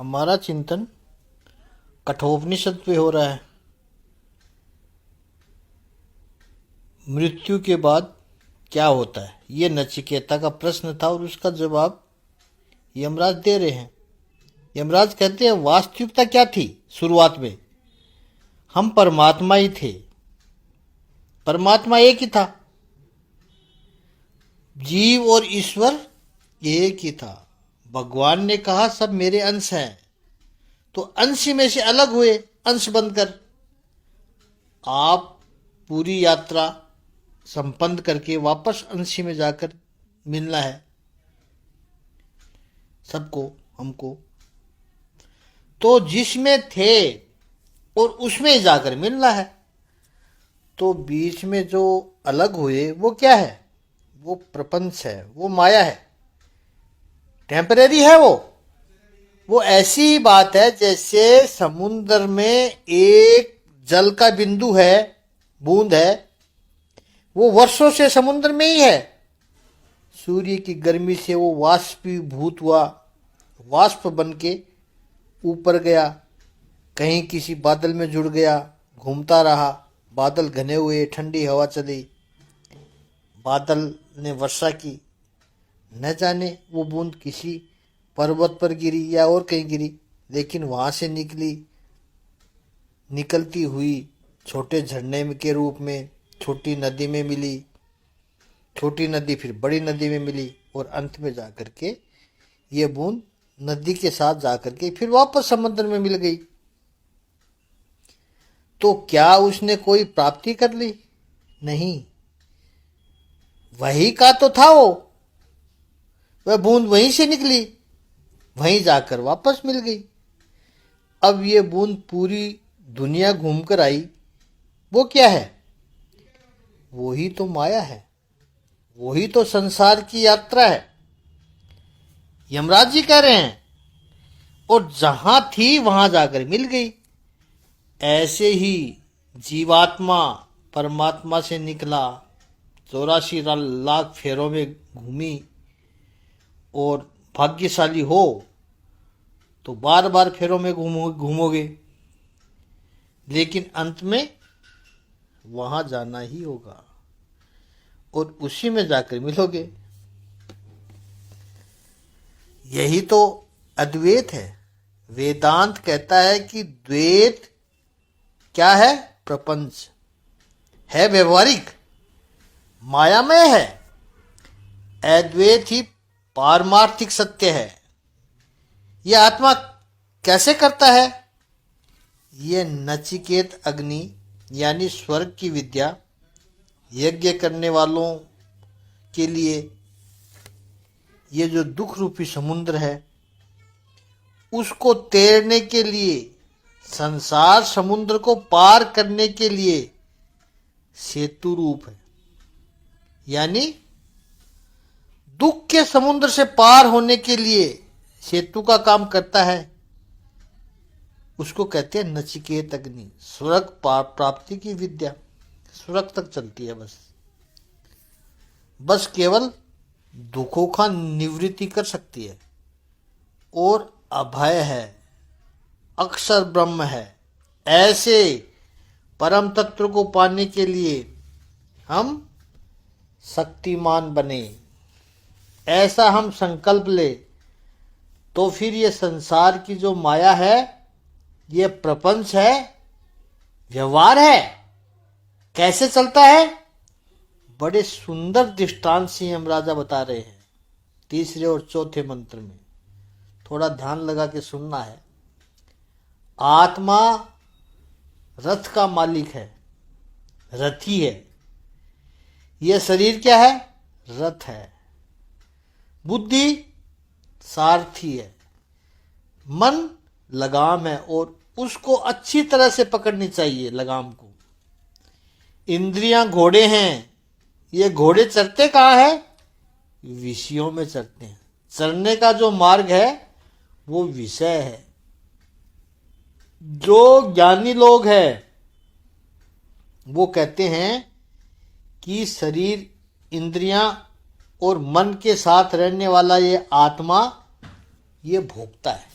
हमारा चिंतन कठोपनिषद पे हो रहा है। मृत्यु के बाद क्या होता है, ये नचिकेता का प्रश्न था और उसका जवाब यमराज दे रहे हैं। यमराज कहते हैं वास्तविकता क्या थी। शुरुआत में हम परमात्मा ही थे, परमात्मा एक ही था, जीव और ईश्वर एक ही था। भगवान ने कहा सब मेरे अंश हैं, तो अंश में से अलग हुए अंश बनकर। आप पूरी यात्रा संपन्न करके वापस अंश में जाकर मिलना है सबको, हमको। तो जिसमें थे और उसमें जाकर मिलना है। तो बीच में जो अलग हुए वो क्या है? वो प्रपंच है, वो माया है, टेम्परेरी है। वो ऐसी बात है जैसे समुद्र में एक जल का बिंदु है, बूंद है, वो वर्षों से समुद्र में ही है। सूर्य की गर्मी से वो वाष्पीभूत हुआ, वाष्प बन के ऊपर गया, कहीं किसी बादल में जुड़ गया, घूमता रहा। बादल घने हुए, ठंडी हवा चली, बादल ने वर्षा की, न जाने वो बूंद किसी पर्वत पर गिरी या और कहीं गिरी, लेकिन वहां से निकलती हुई छोटे झरने के रूप में छोटी नदी में मिली, छोटी नदी फिर बड़ी नदी में मिली, और अंत में जाकर के ये बूंद नदी के साथ जाकर के फिर वापस समुद्र में मिल गई। तो क्या उसने कोई प्राप्ति कर ली? नहीं, वही का तो था वो। वह बूंद वहीं से निकली, वहीं जाकर वापस मिल गई। अब ये बूंद पूरी दुनिया घूमकर आई, वो क्या है? वो ही तो माया है, वो ही तो संसार की यात्रा है। यमराज जी कह रहे हैं, और जहां थी वहां जाकर मिल गई। ऐसे ही जीवात्मा परमात्मा से निकला, 84 लाख फेरों में घूमी, और भाग्यशाली हो तो बार बार फेरों में घूमोगे, लेकिन अंत में वहां जाना ही होगा और उसी में जाकर मिलोगे। यही तो अद्वैत है। वेदांत कहता है कि द्वैत क्या है? प्रपंच है, व्यवहारिक, मायामय है। अद्वैत ही पारमार्थिक सत्य है। यह आत्मा कैसे करता है? यह नचिकेत अग्नि यानी स्वर्ग की विद्या यज्ञ करने वालों के लिए, ये जो दुख रूपी समुद्र है उसको तैरने के लिए, संसार समुद्र को पार करने के लिए सेतु रूप है। यानी दुख के समुद्र से पार होने के लिए सेतु का काम करता है। उसको कहते हैं नचिकेत अग्नि, स्वर्ग प्राप्ति की विद्या। स्वर्ग तक चलती है, बस केवल दुखों का निवृत्ति कर सकती है, और अभय है, अक्षर ब्रह्म है। ऐसे परम तत्व को पाने के लिए हम शक्तिमान बने, ऐसा हम संकल्प ले, तो फिर ये संसार की जो माया है, ये प्रपंच है, व्यवहार है, कैसे चलता है? बड़े सुंदर दृष्टांत से यमराजा बता रहे हैं। तीसरे और चौथे मंत्र में थोड़ा ध्यान लगा के सुनना है। आत्मा रथ का मालिक है, रथी है। यह शरीर क्या है? रथ है। बुद्धि सारथी है। मन लगाम है, और उसको अच्छी तरह से पकड़नी चाहिए लगाम को। इंद्रियां घोड़े हैं। ये घोड़े चरते कहाँ है? विषयों में चरते हैं। चरने का जो मार्ग है वो विषय है। जो ज्ञानी लोग हैं वो कहते हैं कि शरीर, इंद्रियां और मन के साथ रहने वाला ये आत्मा, ये भोगता है,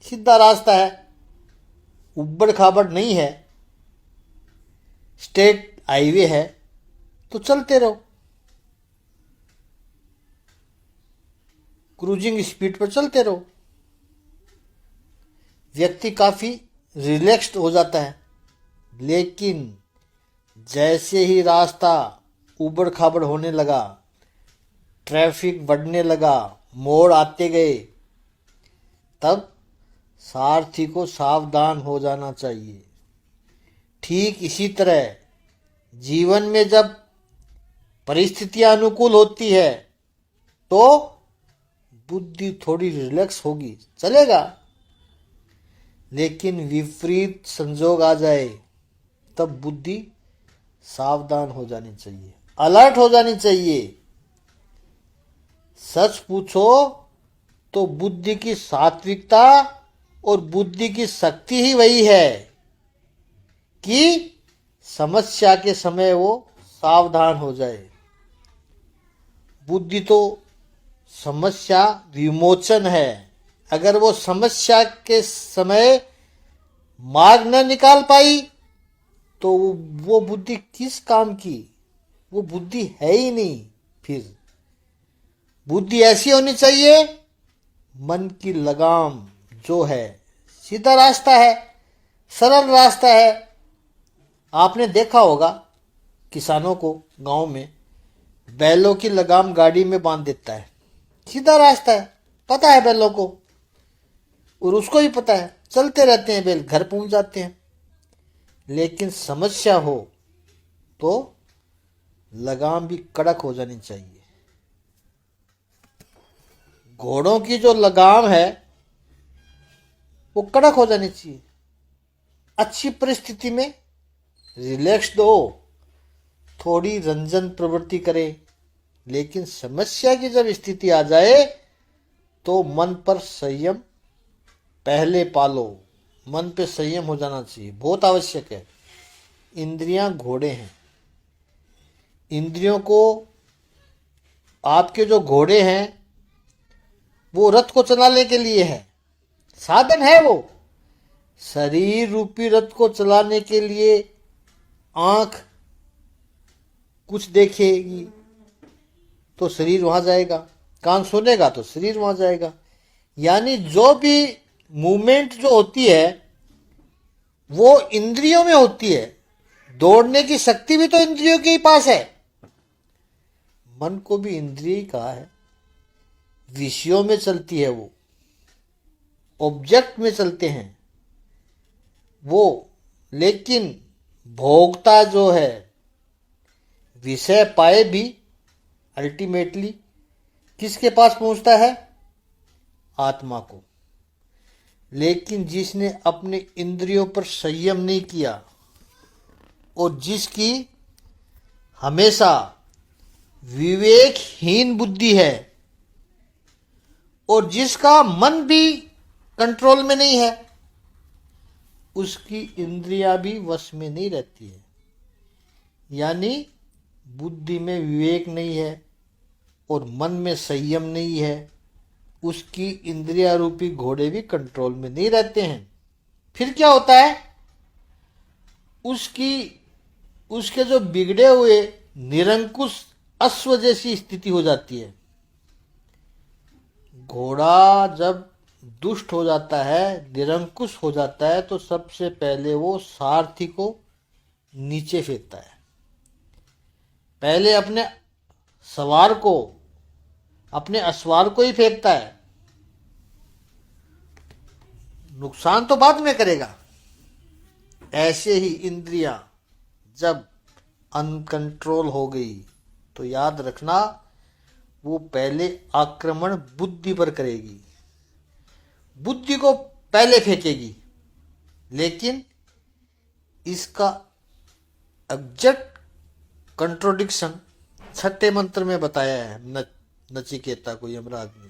सीधा रास्ता है, उबड़ खाबड़ नहीं है, स्टेट हाईवे है, तो चलते रहो, क्रूजिंग स्पीड पर चलते रहो। व्यक्ति काफी रिलैक्स्ड हो जाता है। लेकिन जैसे ही रास्ता उबड़ खाबड़ होने लगा, ट्रैफिक बढ़ने लगा, मोड़ आते गए, तब सारथी को सावधान हो जाना चाहिए। ठीक इसी तरह जीवन में जब परिस्थितियां अनुकूल होती है तो बुद्धि थोड़ी रिलैक्स होगी, चलेगा। लेकिन विपरीत संजोग आ जाए तब बुद्धि सावधान हो जानी चाहिए, अलर्ट हो जानी चाहिए। सच पूछो तो बुद्धि की सात्विकता और बुद्धि की शक्ति ही वही है कि समस्या के समय वो सावधान हो जाए। बुद्धि तो समस्या विमोचन है। अगर वो समस्या के समय मार्ग न निकाल पाई तो वो बुद्धि किस काम की? वो बुद्धि है ही नहीं। फिर बुद्धि ऐसी होनी चाहिए, मन की लगाम जो है, सीधा रास्ता है, सरल रास्ता है। आपने देखा होगा किसानों को गांव में बैलों की लगाम गाड़ी में बांध देता है, सीधा रास्ता है, पता है बैलों को, और उसको भी पता है, चलते रहते हैं बैल, घर पहुंच जाते हैं। लेकिन समस्या हो तो लगाम भी कड़क हो जानी चाहिए। घोड़ों की जो लगाम है वो कड़क हो जानी चाहिए। अच्छी परिस्थिति में रिलैक्स दो, थोड़ी रंजन प्रवृत्ति करे। लेकिन समस्या की जब स्थिति आ जाए तो मन पर संयम पहले पालो। मन पे संयम हो जाना चाहिए, बहुत आवश्यक है। इंद्रियां घोड़े हैं। इंद्रियों को, आपके जो घोड़े हैं वो रथ को चलाने के लिए है, साधन है वो। शरीर रूपी रथ को चलाने के लिए आंख कुछ देखेगी तो शरीर वहां जाएगा, कान सुनेगा तो शरीर वहां जाएगा। यानी जो भी मूवमेंट जो होती है वो इंद्रियों में होती है। दौड़ने की शक्ति भी तो इंद्रियों के ही पास है। मन को भी इंद्रिय कहा है, विषयों में चलती है, वो ऑब्जेक्ट में चलते हैं वो। लेकिन भोक्ता जो है, विषय पाए भी अल्टीमेटली किसके पास पहुंचता है? आत्मा को। लेकिन जिसने अपने इंद्रियों पर संयम नहीं किया और जिसकी हमेशा विवेकहीन बुद्धि है और जिसका मन भी कंट्रोल में नहीं है, उसकी इंद्रियां भी वश में नहीं रहती है। यानी बुद्धि में विवेक नहीं है और मन में संयम नहीं है, उसकी इंद्रिया रूपी घोड़े भी कंट्रोल में नहीं रहते हैं। फिर क्या होता है? उसके जो बिगड़े हुए निरंकुश अश्व जैसी स्थिति हो जाती है। घोड़ा जब दुष्ट हो जाता है, निरंकुश हो जाता है, तो सबसे पहले वो सारथी को नीचे फेंकता है। पहले अपने सवार को, अपने अस्वार को ही फेंकता है। नुकसान तो बाद में करेगा। ऐसे ही इंद्रियां जब अनकंट्रोल हो गई तो याद रखना, वो पहले आक्रमण बुद्धि पर करेगी, बुद्धि को पहले फेंकेगी। लेकिन इसका एग्जैक्ट कंट्रोडिक्शन छठे मंत्र में बताया है नचिकेता को यमराज ने।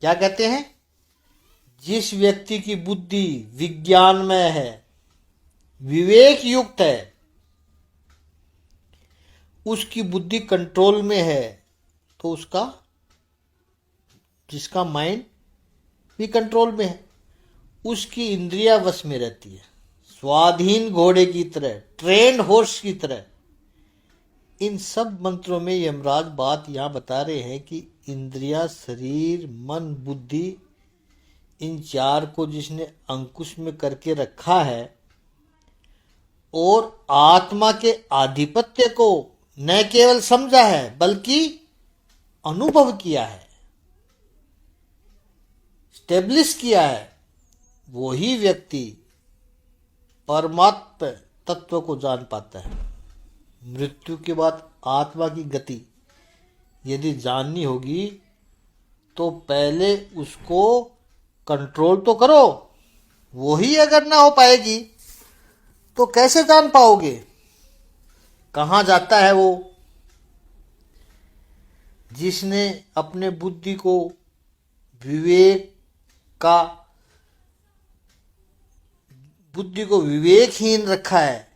क्या कहते हैं? जिस व्यक्ति की बुद्धि विज्ञानमय है, विवेक युक्त है, उसकी बुद्धि कंट्रोल में है, तो उसका, जिसका माइंड भी कंट्रोल में है, उसकी इंद्रिया वश में रहती है, स्वाधीन घोड़े की तरह, ट्रेंड हॉर्स की तरह। इन सब मंत्रों में यमराज बात यहाँ बता रहे हैं कि इंद्रिया, शरीर, मन, बुद्धि, इन चार को जिसने अंकुश में करके रखा है और आत्मा के आधिपत्य को न केवल समझा है बल्कि अनुभव किया है, स्टेब्लिश किया है, वही व्यक्ति परमात्म तत्व को जान पाता है। मृत्यु के बाद आत्मा की गति यदि जाननी होगी तो पहले उसको कंट्रोल तो करो। वही अगर ना हो पाएगी तो कैसे जान पाओगे कहाँ जाता है वो? जिसने अपने बुद्धि को विवेकहीन रखा है,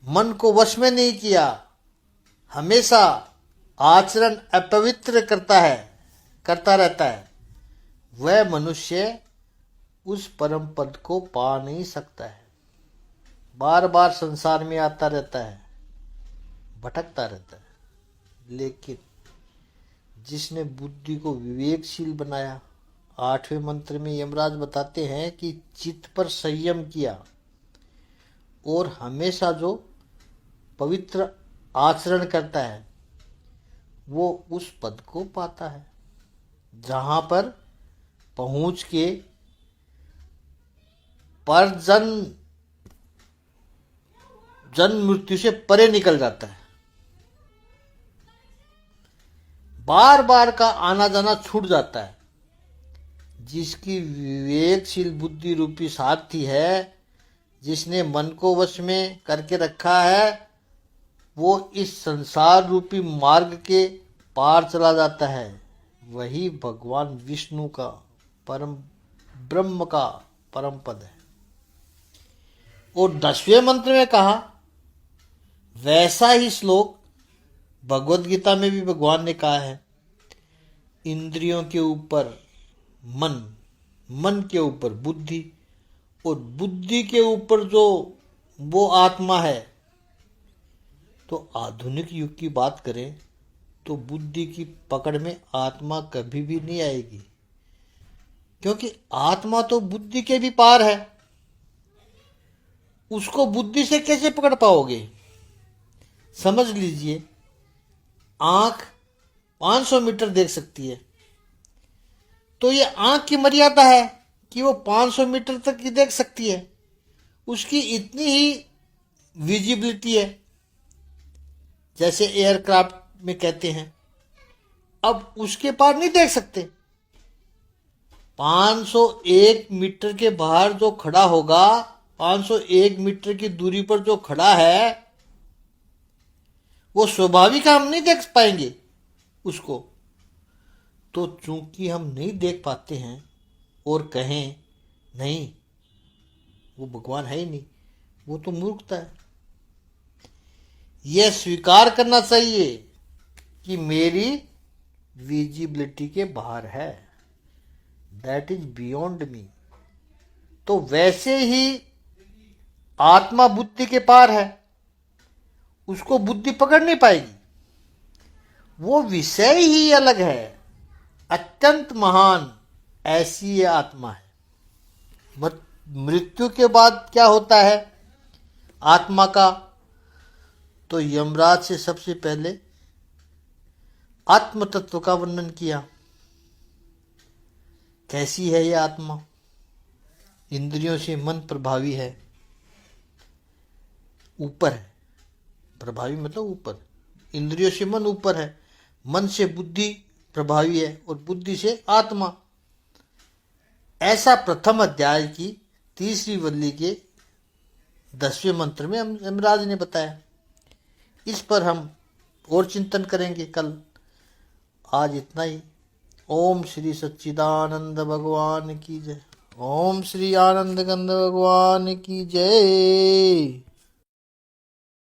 मन को वश में नहीं किया, हमेशा आचरण अपवित्र करता रहता है, वह मनुष्य उस परम पद को पा नहीं सकता है। बार बार संसार में आता रहता है, भटकता रहता है। लेकिन जिसने बुद्धि को विवेकशील बनाया, 8वें मंत्र में यमराज बताते हैं कि चित्त पर संयम किया और हमेशा जो पवित्र आचरण करता है वो उस पद को पाता है जहां पर पहुंच के पर जन्म मृत्यु से परे निकल जाता है। बार बार का आना जाना छूट जाता है। जिसकी विवेकशील बुद्धि रूपी साथी है, जिसने मन को वश में करके रखा है, वो इस संसार रूपी मार्ग के पार चला जाता है। वही भगवान विष्णु का परम ब्रह्म का परम पद है। और 10वें मंत्र में कहा, वैसा ही श्लोक भगवत गीता में भी भगवान ने कहा है, इंद्रियों के ऊपर मन, मन के ऊपर बुद्धि और बुद्धि के ऊपर जो वो आत्मा है। तो आधुनिक युग की बात करें तो बुद्धि की पकड़ में आत्मा कभी भी नहीं आएगी, क्योंकि आत्मा तो बुद्धि के भी पार है। उसको बुद्धि से कैसे पकड़ पाओगे? समझ लीजिए, आंख 500 मीटर देख सकती है, तो ये आंख की मर्यादा है कि वो 500 मीटर तक ही देख सकती है। उसकी इतनी ही विजिबिलिटी है, जैसे एयरक्राफ्ट में कहते हैं। अब उसके पार नहीं देख सकते। 501 मीटर के बाहर जो खड़ा होगा, 501 मीटर की दूरी पर जो खड़ा है, वो स्वाभाविक हम नहीं देख पाएंगे उसको। तो चूंकि हम नहीं देख पाते हैं और कहें नहीं वो भगवान है ही नहीं, वो तो मूर्खता है। यह स्वीकार करना चाहिए कि मेरी विजिबिलिटी के बाहर है, दैट इज बियॉन्ड मी। तो वैसे ही आत्मा बुद्धि के पार है, उसको बुद्धि पकड़ नहीं पाएगी। वो विषय ही अलग है, अत्यंत महान, ऐसी ये आत्मा है। मृत्यु के बाद क्या होता है आत्मा का? तो यमराज से सबसे पहले आत्म तत्व का वर्णन किया। कैसी है यह आत्मा? इंद्रियों से मन प्रभावी है, ऊपर है। प्रभावी मतलब ऊपर, इंद्रियों से मन ऊपर है, मन से बुद्धि प्रभावी है और बुद्धि से आत्मा। ऐसा प्रथम अध्याय की 3री वल्ली के 10वें मंत्र में यमराज ने बताया। इस पर हम और चिंतन करेंगे कल। आज इतना ही। ओम श्री सच्चिदानंद भगवान की जय। ओम श्री आनंद कंद भगवान की जय।